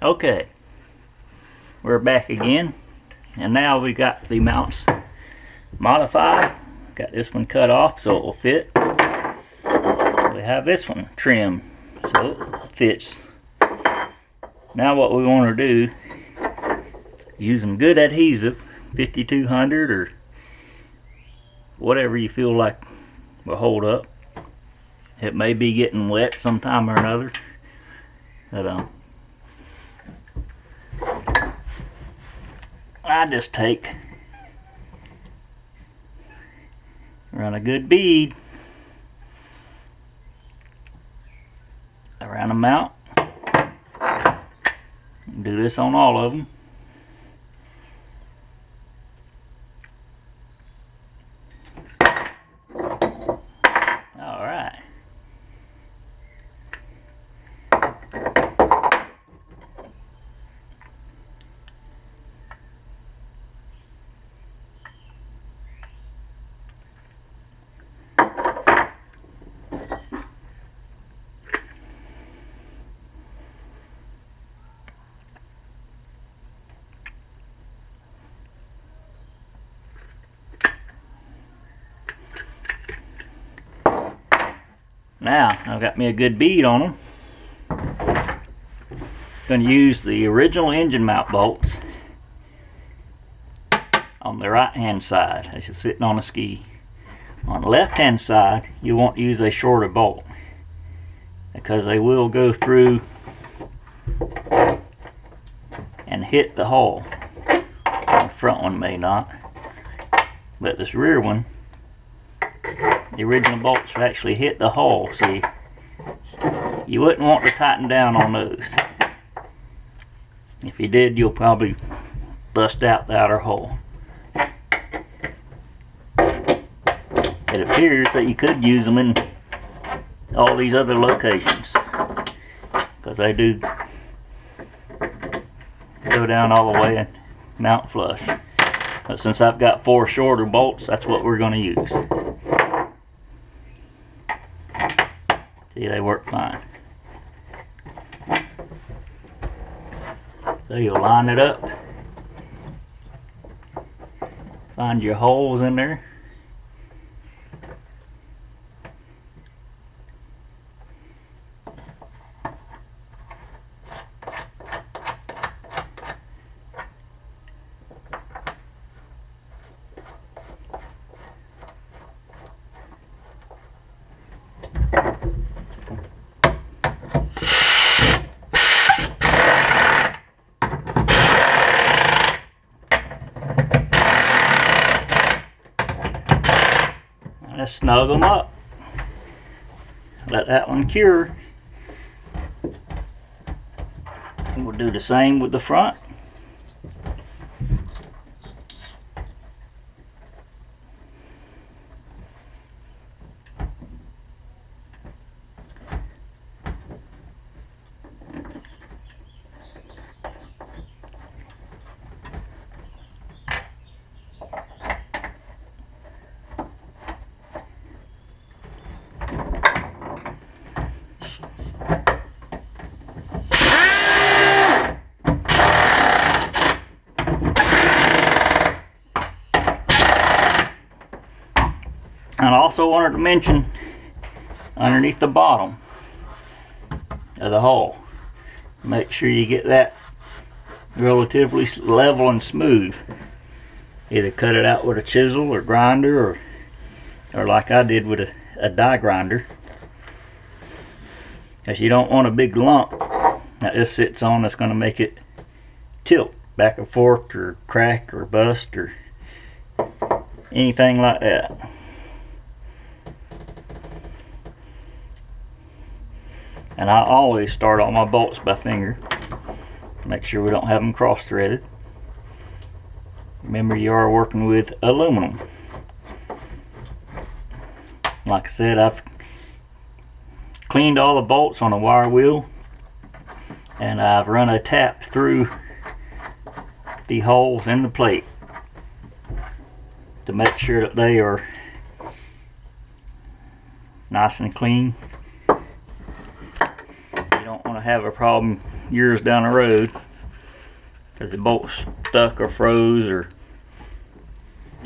Okay, we're back again, and now we got the mounts modified. Got this one cut off so it will fit. We have this one trimmed so it fits. Now what we want to do, use some good adhesive, 5200 or whatever you feel like will hold up. It may be getting wet sometime or another, but I just run a good bead around the mount. Do this on all of them. Alright. Now, I've got me a good bead on them. Going to use the original engine mount bolts on the right hand side as you're sitting on a ski. On the left hand side, you want to use a shorter bolt because they will go through and hit the hull. The front one may not, but this rear one, the original bolts would actually hit the hull, so you wouldn't want to tighten down on those. If you did, you'll probably bust out the outer hull. It appears that you could use them in all these other locations because they do go down all the way and mount flush. But since I've got 4 shorter bolts, that's what we're going to use. See, they work fine. So you'll line it up, find your holes in there. Just snug them up. Let that one cure. We'll do the same with the front. And I also wanted to mention underneath the bottom of the hull, make sure you get that relatively level and smooth. Either cut it out with a chisel or grinder, or like I did with a die grinder, because you don't want a big lump that this sits on that's going to make it tilt back and forth or crack or bust or anything like that. And I always start all my bolts by finger. Make sure we don't have them cross-threaded. Remember, you are working with aluminum. Like I said, I've cleaned all the bolts on a wire wheel, and I've run a tap through the holes in the plate to make sure that they are nice and clean. You don't want to have a problem years down the road because the bolt's stuck or froze or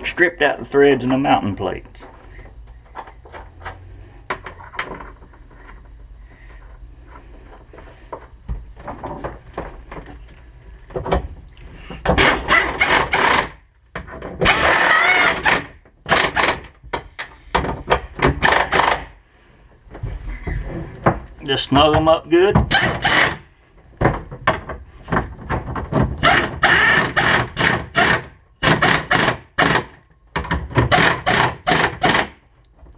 stripped out the threads in the mounting plates. Just snug them up good.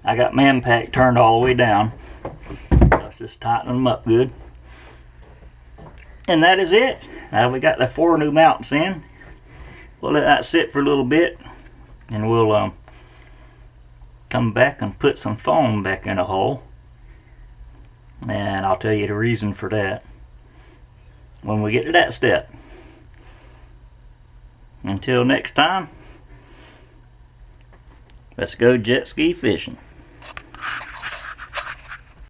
I got Manpack turned all the way down. Let's just tighten them up good. And that is it. Now we got the 4 new mounts in. We'll let that sit for a little bit, and we'll come back and put some foam back in the hole. And I'll tell you the reason for that when we get to that step. Until next time, let's go jet ski fishing.